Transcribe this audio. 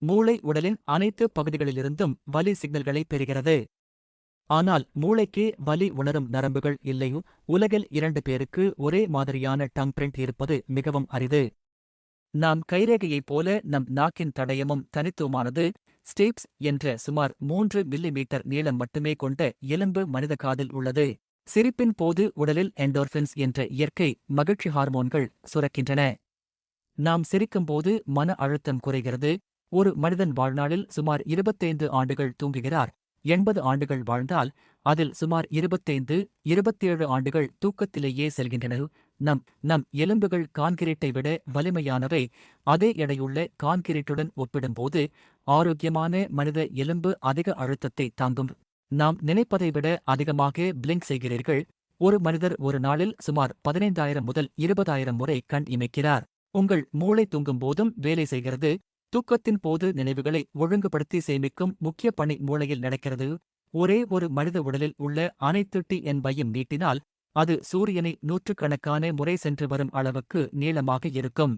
மூளை உடலின் அனைத்து பகுதிகளிலிருந்தும் வலி சிக்னல்களை பெறுகிறது. ஆனால் மூளைக்கே வலி உணரும் நரம்புகள் இல்லை. உலகில் 2 பேருக்கு ஒரே மாதிரியான டங் பிரிண்ட் இருப்பது மிகவும் அரிது. நாம் கைரேகையைப் போல நம் நாக்கின் தடயமும் தனித்துவமானது. ஸ்டேப்ஸ் என்ற சுமார் 3 மில்லிமீட்டர் நீளம் மட்டுமே கொண்ட எலும்பு மனித காதில் உள்ளது. சிரிப்பின் போது உடலில் எண்டோர்பின்ஸ் என்ற இயற்கை மகிழ்ச்சி ஹார்மோன்கள் சுரக்கின்றன. நாம் சிரிக்கும்போது மன அழுத்தம் குறைகிறது. ஒரு மனிதன் வாழ்நாளில் சுமார் 25 ஆண்டுகள் தூங்குகிறார். 80 ஆண்டுகள் வாழ்ந்தால் அதில் சுமார் 27 ஆண்டுகள் தூக்கத்திலேயே செல்கின்றன. நம் எலும்புகள் கான்கிரீட்டை விட வலிமையானவை. அதே எடையுள்ள கான்கிரீட்டுடன் ஒப்பிடும்போது ஆரோக்கியமான மனித எலும்பு அதிக அழுத்தத்தை தாங்கும். நாம் நினைப்பதை விட அதிகமாக பிளிங்க் செய்கிறீர்கள். ஒரு மனிதர் ஒரு நாளில் சுமார் 15,000 முதல் 20,000 முறை கண் இமைக்கிறார். உங்கள் மூளை தூங்கும் போதும் வேலை செய்கிறது. தூக்கத்தின் போது நினைவுகளை ஒழுங்குபடுத்தி சேமிக்கும் முக்கிய பணி மூளையில் நடக்கிறது. ஒரே ஒரு மனித உடலில் உள்ள அனைத்து டிஎன்பையும் நீட்டினால் அது சூரியனை நூற்றுக்கணக்கான முறை சென்று வரும் அளவுக்கு நீளமாக இருக்கும்.